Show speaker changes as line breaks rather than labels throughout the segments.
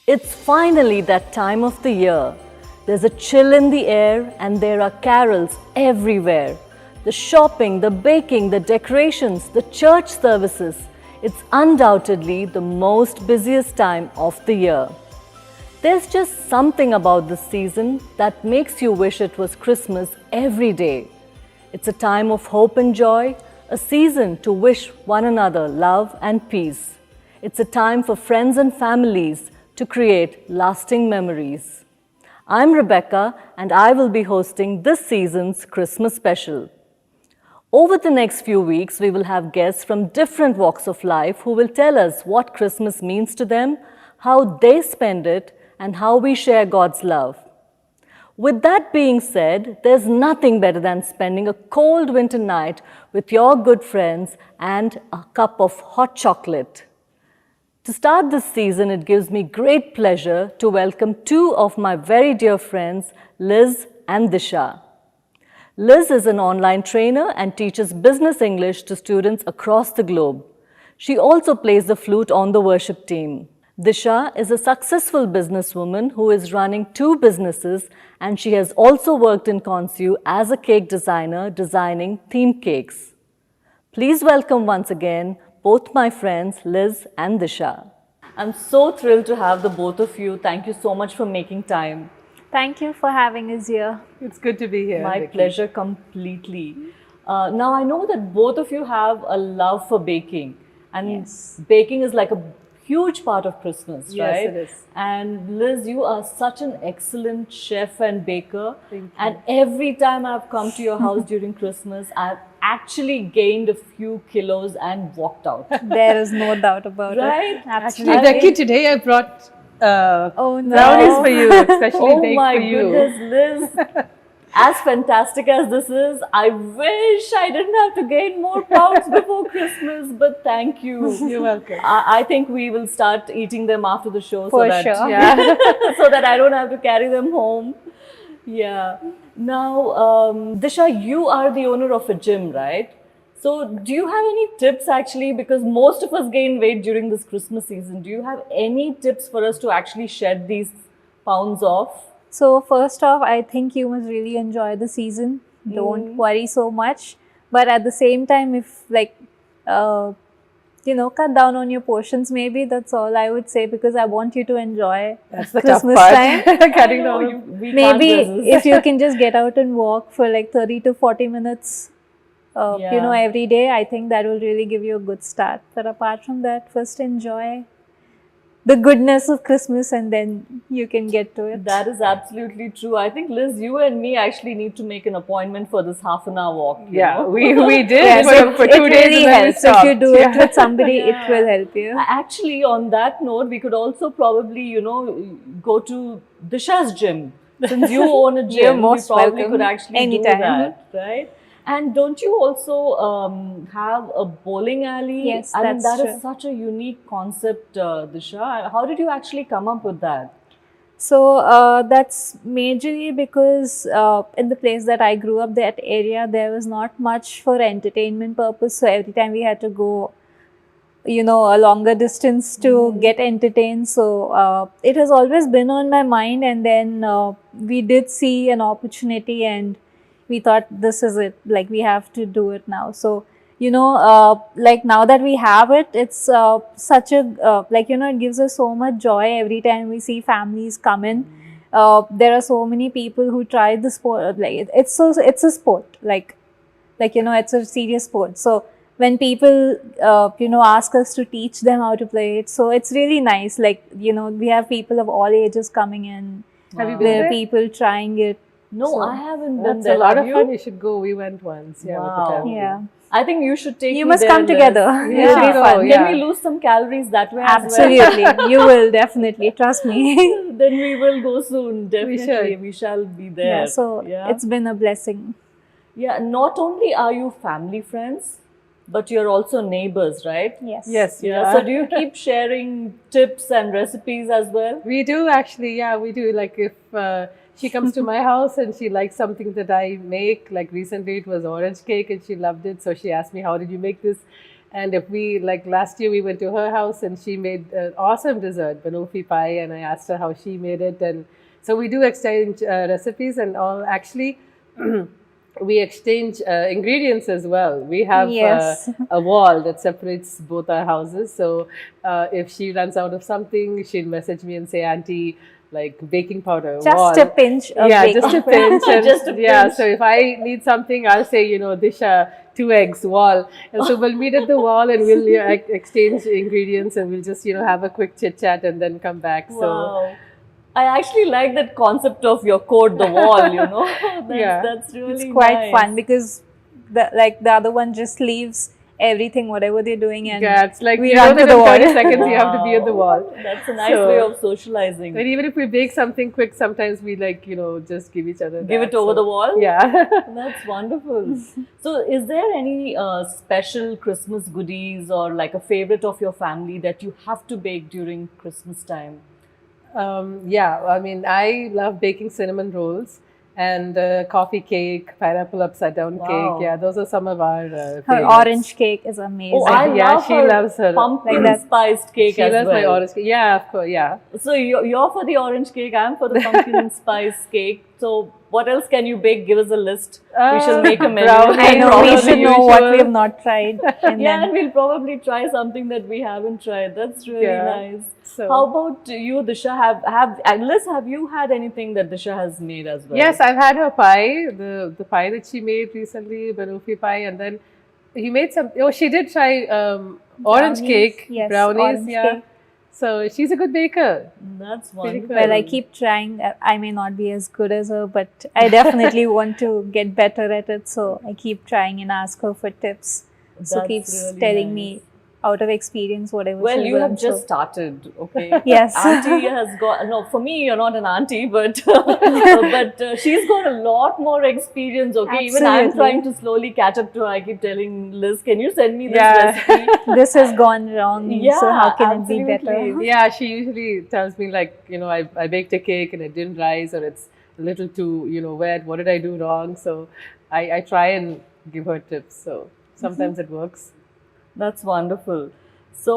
It's finally that time of the year. There's a chill in the air and there are carols everywhere. The shopping, the baking, the decorations, the church services. It's undoubtedly the most busiest time of the year. There's just something about this season that makes you wish it was Christmas every day. It's a time of hope and joy, a season to wish one another love and peace. It's a time for friends and families to create lasting memories. I'm Rebecca and I will be hosting this season's Christmas special. Over the next few weeks, we will have guests from different walks of life who will tell us what Christmas means to them, how they spend it, and how we share God's love. With that being said, there's nothing better than spending a cold winter night with your good friends and a cup of hot chocolate. To start this season, it gives me great pleasure to welcome two of my very dear friends, Liz and Disha. Liz is an online trainer and teaches business English to students across the globe. She also plays the flute on the worship team. Disha is a successful businesswoman who is running 2 businesses, and she has also worked in Consu as a cake designer designing theme cakes. Please welcome once again both my friends Liz and Disha. I'm so thrilled to have the both of you. Thank you so much for making time.
Thank you for having us here.
It's good to be here.
My
Vicky.
pleasure completely. Now I know that both of you have a love for baking, and
Yes.
baking is like a huge part of Christmas,
Yes,
right?
it is.
And Liz, you are such an excellent chef and baker.
Thank you.
And every time I've come to your house during Christmas, I've actually gained a few kilos and walked out.
There is no doubt about
Right?
it.
Actually,
I
Becky,
mean-
today I brought
Oh no.
brownies for you, especially
Oh
baked
my
for you.
goodness, Liz. As fantastic as this is, I wish I didn't have to gain more pounds before Christmas, but thank you.
You're welcome.
I think we will start eating them after the show
For
so that,
sure.
Yeah.
so that I don't have to carry them home. Yeah. Now, Disha, you are the owner of a gym, right? So, do you have any tips actually? Because most of us gain weight during this Christmas season. Do you have any tips for us to actually shed these pounds off?
So first off, I think you must really enjoy the season. Don't worry so much. But at the same time, if cut down on your portions, maybe that's all I would say, because I want you to enjoy
That's the
Christmas
tough
time.
part. Cutting
No,
down.
we
Maybe
can't resist.
if you can just get out and walk for like 30 to 40 minutes,
Yeah.
every day, I think that will really give you a good start. But apart from that, first enjoy the goodness of Christmas and then you can get to it.
That is absolutely true. I think, Liz, you and me actually need to make an appointment for this half-an-hour walk. you
Yeah,
know?
we did
Yes,
for
it
2 days
really
and then we
helps. If you
stopped.
do it
Yeah.
with somebody,
Yeah.
it will help you.
Actually, on that note, we could also probably, go to Disha's gym. Since you own a gym,
You're most
we probably
welcome.
could actually
Anytime.
do that, right? And don't you also have a bowling alley?
Yes,
I mean,
that's
that is
true.
such a unique concept, Disha. How did you actually come up with that?
So that's majorly because in the place that I grew up, that area, there was not much for entertainment purpose. So every time we had to go, a longer distance to get entertained. So it has always been on my mind. And then we did see an opportunity and we thought this is it, like we have to do it now. So, like now that we have it, it's such a, it gives us so much joy every time we see families come in. There are so many people who try the sport, like it's a sport, it's a serious sport. So when people, ask us to teach them how to play it, so it's really nice. We have people of all ages coming in.
Have you
Wow.
been
There are
there?
people trying it.
No,
So,
I haven't been
That's
there.
a lot
Have
of
you?
fun. You should go. We went once. Yeah, with
Wow.
the family.
Yeah.
I think you should take
You
me
must
there,
come
Liz.
together.
We
It'll be
should go,
fun.
yeah.
Can we lose some calories that way as well?
Absolutely. You will definitely. Trust me.
Then we will go soon. Definitely,
should.
we shall be there.
Yeah, so
yeah.
it's been a blessing.
Yeah, not only are you family friends, but you're also neighbors, right?
Yes.
Yes.
Yeah. So do you keep sharing tips and recipes as well?
We do actually, yeah, we do. Like if she comes to my house and she likes something that I make, like recently it was orange cake and she loved it. So she asked me, how did you make this? And if we, like last year, we went to her house and she made an awesome dessert, banoffee pie, and I asked her how she made it. And so we do exchange recipes and all. Actually, we exchange ingredients as well. We have
Yes.
a wall that separates both our houses. So if she runs out of something, she'll message me and say, Auntie, like baking powder,
Just
wall.
a pinch of
Yeah,
baking
just a
powder.
pinch. And
Just a
yeah,
pinch.
so if I need something, I'll say, Disha, 2 eggs, wall. And so we'll meet at the wall and we'll exchange ingredients and we'll just, have a quick chit chat and then come back. So
Wow. I actually like that concept of your code, the wall, that's,
Yeah.
that's really
It's quite
nice.
fun because the other one just leaves everything, whatever they're doing, and
yeah, it's like
we
you know
run to
that
the
in
wall.
30 seconds you have to be at the wall.
Wow. That's a nice
So-
way of socializing.
And even if we bake something quick, sometimes we just give each other
Give
that,
it over
so-
the wall?
Yeah.
That's wonderful. So, is there any special Christmas goodies or like a favorite of your family that you have to bake during Christmas time?
Yeah, I mean, I love baking cinnamon rolls and coffee cake, pineapple upside down
Wow.
cake. Yeah, those are some of our
Her
favorites.
orange cake is amazing.
Oh, I
Yeah,
love
she
her
loves her-
pumpkin
Like that.
spiced cake
She
as
loves
well.
my orange cake. Yeah, of course. Yeah.
So you're for the orange cake, I'm for the pumpkin spice cake. So what else can you bake? Give us a list. We shall make a menu.
brownie,
I know we
the
should know what
usual.
we have not tried, and
Yeah, and
then
we'll probably try something that we haven't tried. That's really
Yeah.
nice.
So-
How about you, Disha? Liz, have you had anything that Disha has made as well?
Yes, I've had her pie, the pie that she made recently, banoffee pie, and then he made some. Oh, she did try orange
Brownies,
cake,
yes,
brownies.
orange
Yeah.
cake.
So she's a good baker.
That's
Pretty
wonderful.
good.
well, I keep trying. I may not be as good as her, but I definitely want to get better at it. So I keep trying and ask her for tips. So
That's
keeps
really
telling
nice.
me out of experience whatever.
Well,
she's
you have
learned,
just
so-
started, okay?
Yes.
Auntie has got, no, for me, you're not an auntie, but but she's got a lot more experience, okay? Even I'm
Absolutely.
trying to slowly catch up to her. I keep telling Liz, can you send me this
Yeah.
recipe?
This has gone wrong.
Yeah,
so how can it be
absolutely.
better?
Yeah, she usually tells me like, I baked a cake and it didn't rise or it's a little too, wet. What did I do wrong? So I try and give her tips. So sometimes it works.
That's wonderful. So,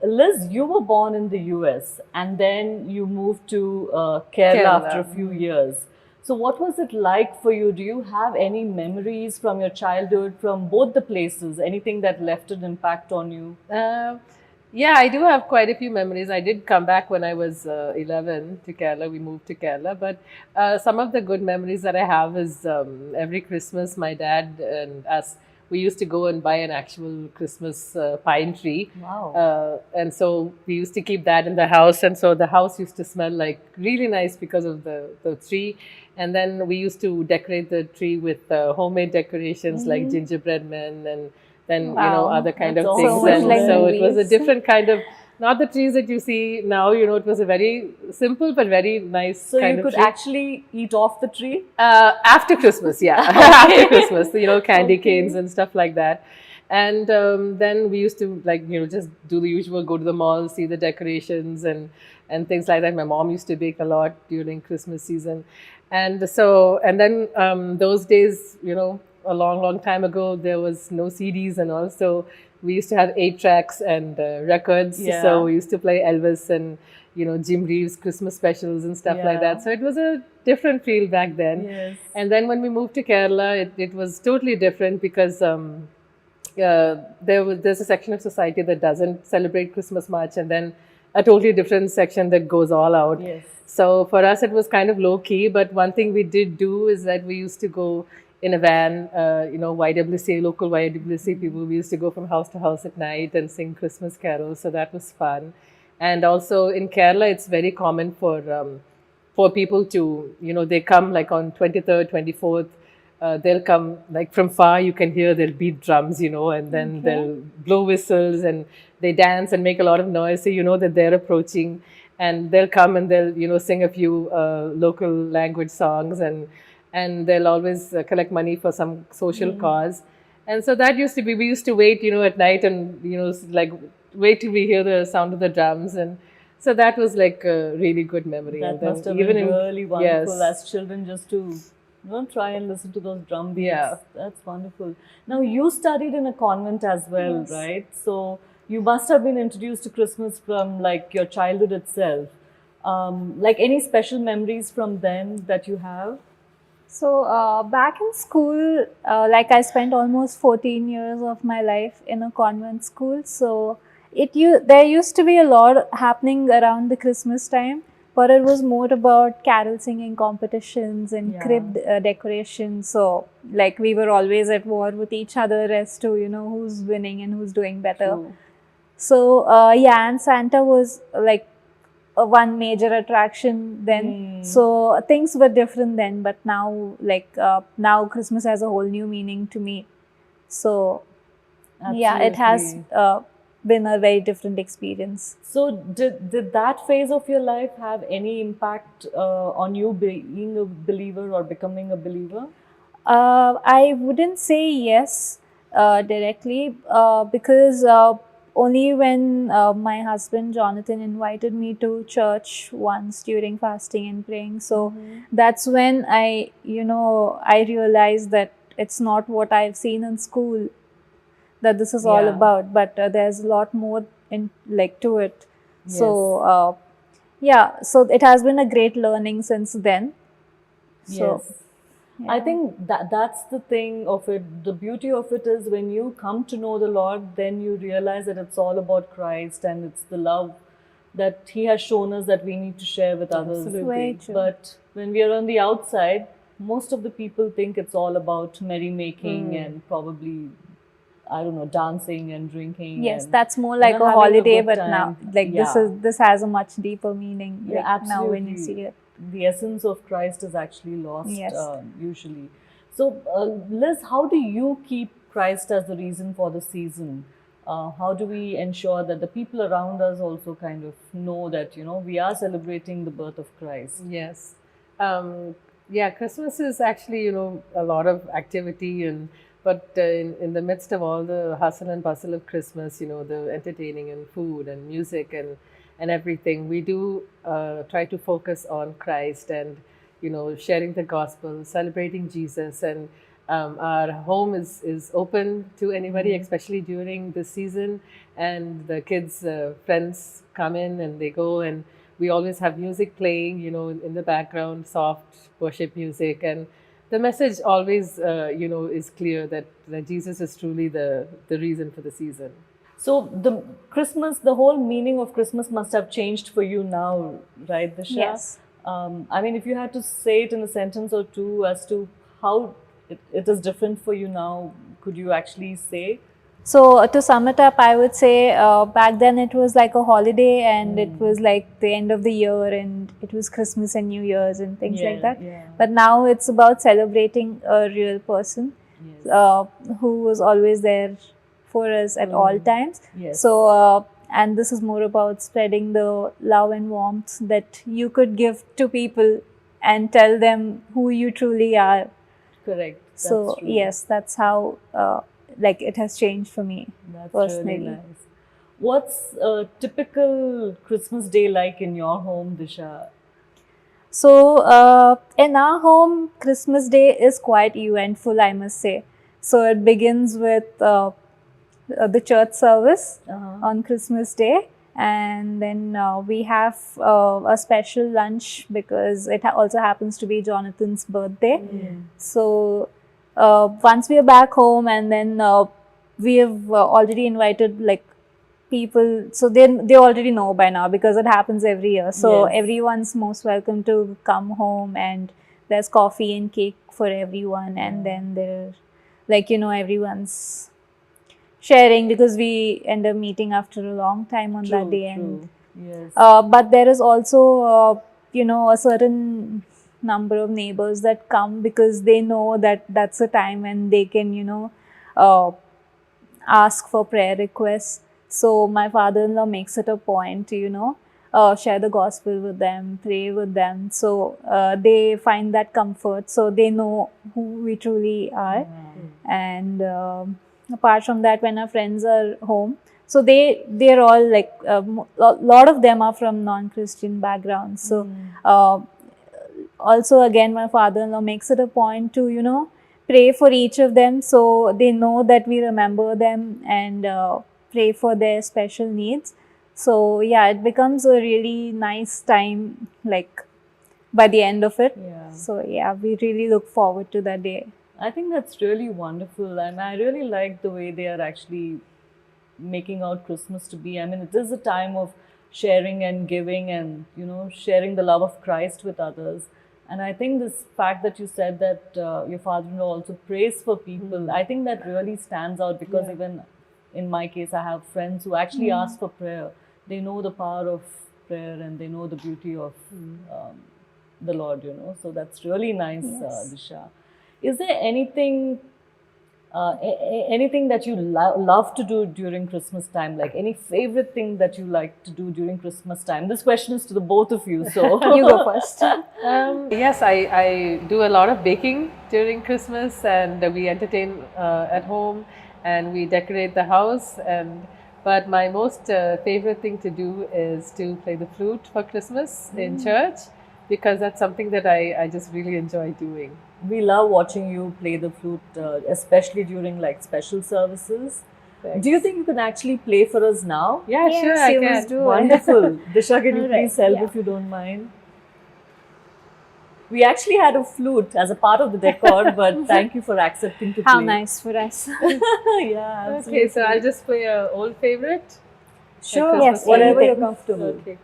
Liz, you were born in the US and then you moved to Kerala
Kerala.
after a few years. So, what was it like for you? Do you have any memories from your childhood from both the places? Anything that left an impact on you?
Yeah, I do have quite a few memories. I did come back when I was 11 to Kerala. We moved to Kerala. But some of the good memories that I have is every Christmas, my dad and us, we used to go and buy an actual Christmas pine tree.
Wow.
And so we used to keep that in the house. And so the house used to smell like really nice because of the tree. And then we used to decorate the tree with homemade decorations like gingerbread men and then,
Wow.
other kind
That's
of
awesome.
things.
So much
And
like
so it was a
movies.
different kind of, not the trees that you see now, it was a very simple but very nice
So,
kind
you
of
could
tree.
actually eat off the tree?
After Christmas, yeah. After Christmas, candy canes and stuff like that. And then we used to just do the usual, go to the mall, see the decorations and things like that. My mom used to bake a lot during Christmas season. And so, and then those days, a long, long time ago, there was no CDs and all. So we used to have 8 tracks and records.
Yeah.
So we used to play Elvis and, Jim Reeves Christmas specials and stuff like
Yeah.
that. So it was a different feel back then.
Yes.
And then when we moved to Kerala, it was totally different because there's a section of society that doesn't celebrate Christmas much, and then a totally different section that goes all out.
Yes.
So for us, it was kind of low key. But one thing we did do is that we used to go in a van, YWCA, local YWCA people. We used to go from house to house at night and sing Christmas carols. So that was fun. And also in Kerala, it's very common for people to, they come like on 23rd, 24th. They'll come like from far, you can hear they'll beat drums, and then they'll blow whistles and they dance and make a lot of noise. So you know that they're approaching, and they'll come and they'll, sing a few local language songs, and they'll always collect money for some social cause. And so that used to be, we used to wait, at night and, wait till we hear the sound of the drums. And so that was like a really good memory.
That
And then
must have
even
been
in-
really wonderful
yes.
as children just to Don't try and listen to those drum beats.
Yeah.
That's wonderful. Now, you studied in a convent as well,
Yes.
right? So, you must have been introduced to Christmas from like your childhood itself. Like any special memories from then that you have?
So back in school, like I spent almost 14 years of my life in a convent school. So there used to be a lot happening around the Christmas time, but it was more about carol singing competitions and
Yeah.
crib decorations. So like we were always at war with each other as to who's winning and who's doing better.
True.
So yeah, and Santa was like one major attraction then. So things were different then, but now now Christmas has a whole new meaning to me. So yeah, it has
Absolutely.
been a very different experience.
So, did that phase of your life have any impact on you being a believer or becoming a believer?
I wouldn't say yes directly because only when my husband Jonathan invited me to church once during fasting and praying. So that's when I realized that it's not what I've seen in school that this is all
Yeah.
about, but there's a lot more in like to it. So
Yes.
yeah, so it has been a great learning since then. So
Yes. I
yeah.
think that's the thing of it. The beauty of it is when you come to know the Lord, then you realize that it's all about Christ and it's the love that He has shown us that we need to share with others.
Absolutely.
Very true.
But when we are on the outside, most of the people think it's all about merrymaking and probably, I don't know, dancing and drinking.
Yes,
and,
that's more
you
like
know,
a
having
holiday,
good
but now
time.
like
Yeah.
this has a much deeper meaning.
Yeah,
Like now when you
absolutely.
see it.
The essence of Christ is actually lost
Yes.
usually. So, Liz, how do you keep Christ as the reason for the season? How do we ensure that the people around us also kind of know that, we are celebrating the birth of Christ?
Yes. Yeah, Christmas is actually, a lot of activity but in the midst of all the hustle and bustle of Christmas, the entertaining and food and music and everything, we do try to focus on Christ and, sharing the gospel, celebrating Jesus. And our home is open to anybody, especially during the season. And the kids' friends come in and they go, and we always have music playing, in the background, soft worship music. And the message always, is clear that Jesus is truly the reason for the season.
So the whole meaning of Christmas must have changed for you now, right, Disha?
Yes.
I mean, if you had to say it in a sentence or two as to how it is different for you now, could you actually say?
So to sum it up, I would say back then it was like a holiday and it was like the end of the year and it was Christmas and New Year's and things like that.
Yeah.
But now it's about celebrating a real person
Yes.
who was always there for us at all times.
Yes.
So and this is more about spreading the love and warmth that you could give to people and tell them who you truly are.
Correct. That's
So
true.
yes, that's how like it has changed for me
That's
personally.
really nice. What's a typical Christmas day like in your home, Disha?
So in our home, Christmas Day is quite eventful, I must say. So it begins with the church service on Christmas Day, and then we have a special lunch because it also happens to be Jonathan's birthday. So once we are back home, and then we have already invited like people, so they already know by now because it happens every year. So
Yes.
everyone's most welcome to come home, and there's coffee and cake for everyone, and then there, like everyone's sharing because we end up meeting after a long time on that day. And
Yes.
but there is also a certain number of neighbors that come because they know that that's a time when they can ask for prayer requests. So my father-in-law makes it a point to share the gospel with them, pray with them. So they find that comfort. So they know who we truly are. And apart from that, when our friends are home, so they're all like a lot of them are from non-Christian backgrounds. So also again my father-in-law makes it a point to pray for each of them, so they know that we remember them and pray for their special needs. So yeah, it becomes a really nice time, like by the end of it.
Yeah.
So yeah, we really look forward to that day.
I think that's really wonderful, and I really like the way they are actually making out Christmas to be. I mean, it is a time of sharing and giving, and sharing the love of Christ with others. And I think this fact that you said that your father-in-law also prays for people, I think that really stands out, because even in my case, I have friends who actually ask for prayer. They know the power of prayer, and they know the beauty of the Lord. So that's really nice,
Yes.
Disha. Is there anything anything that you love to do during Christmas time? Like any favorite thing that you like to do during Christmas time? This question is to the both of you. So
You go first.
Yes, I do a lot of baking during Christmas, and we entertain at home, and we decorate the house. But my most favorite thing to do is to play the flute for Christmas in church, because that's something that I just really enjoy doing.
we love watching you play the flute, especially during like special services.
Thanks.
Do you think you can actually play for us now?
Yeah,
Yes,
sure, I
you
can.
must do it.
Wonderful. Disha, can you
All right,
please help
yeah.
if you don't mind? We actually had a flute as a part of the decor, but thank you for accepting to
How
play.
nice for us.
Yeah, absolutely.
Okay, so I'll just play an old favorite.
Sure,
Christmas
Yes,
whatever
anything.
you're comfortable.
Okay.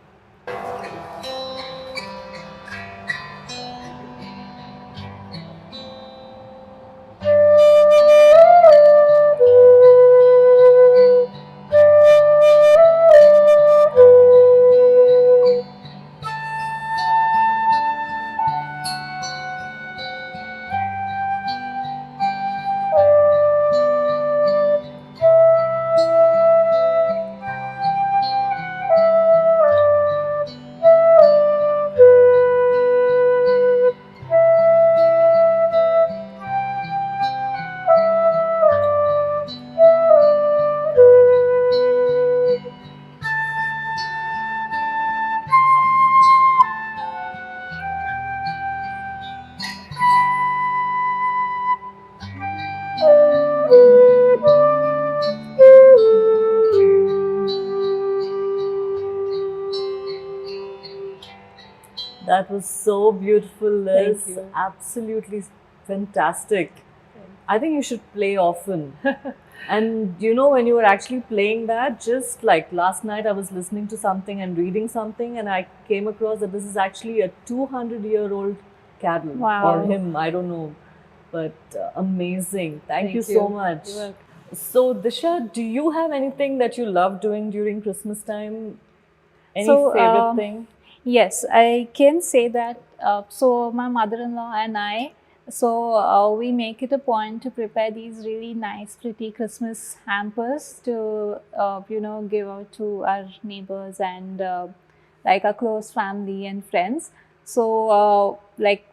That was so beautiful, Liz.
Thank you.
Absolutely fantastic. I think you should play often. And when you were actually playing that, just like last night, I was listening to something and reading something, and I came across that this is actually a 200-year-old carol.
Wow.
Or hymn, I don't know. But amazing. Thank you so
you.
much.
You're welcome.
So, Disha, do you have anything that you love doing during Christmas time? Any
So,
favorite thing?
Yes, I can say that. So my mother-in-law and I, we make it a point to prepare these really nice, pretty Christmas hampers to, give out to our neighbors and like our close family and friends. So like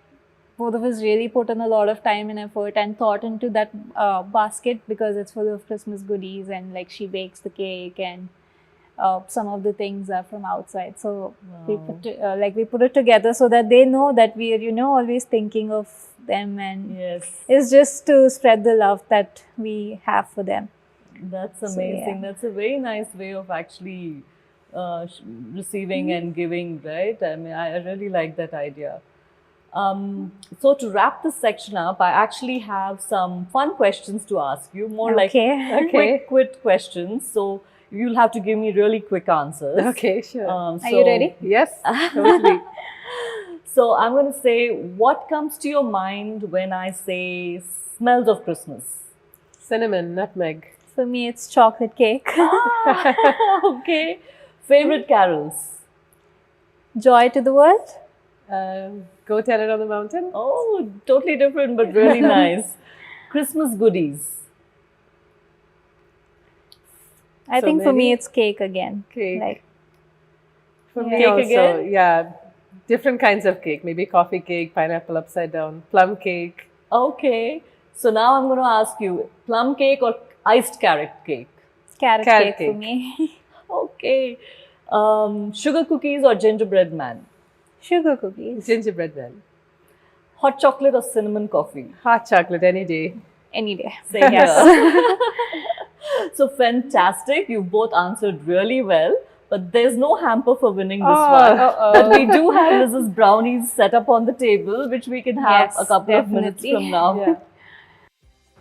both of us really put in a lot of time and effort and thought into that basket, because it's full of Christmas goodies, and like she bakes the cake, and some of the things are from outside. So we put it together so that they know that we are always thinking of them, and
Yes.
it's just to spread the love that we have for them.
That's
So,
amazing.
yeah.
That's a very nice way of actually receiving and giving, right? I mean, I really like that idea. So to wrap this section up, I actually have some fun questions to ask you, more like
Okay.
quick, quick questions. So you'll have to give me really quick answers.
Okay, sure.
Are you ready?
Yes, totally.
So I'm going to say, what comes to your mind when I say smells of Christmas?
Cinnamon, nutmeg.
For me, it's chocolate cake.
Okay. Favorite carols?
Joy to the world.
Go Tell It on the Mountain.
Oh, totally different, but really nice. Christmas goodies.
I
So
think for me,
many.
it's cake again.
Cake.
Like,
For
Yeah.
me
Cake
also,
again?
yeah, different kinds of cake. Maybe coffee cake, pineapple upside down, plum cake.
Okay. So now I'm going to ask you, plum cake or iced carrot cake?
carrot
Carrot
cake for
cake.
me.
Okay. Sugar cookies or gingerbread man?
Sugar cookies.
Gingerbread man.
Hot chocolate or cinnamon coffee?
Hot chocolate any day.
Any day.
Same here. So fantastic. You both answered really well. But there's no hamper for winning this one. But we do have Mrs. Brownies set up on the table, which we can have
Yes,
a couple of minutes
definitely.
from now.
Yeah.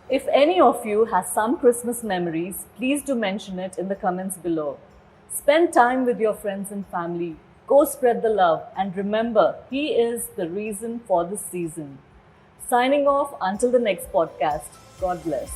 If any of you has some Christmas memories, please do mention it in the comments below. Spend time with your friends and family. Go spread the love. And remember, He is the reason for this season. Signing off until the next podcast. God bless.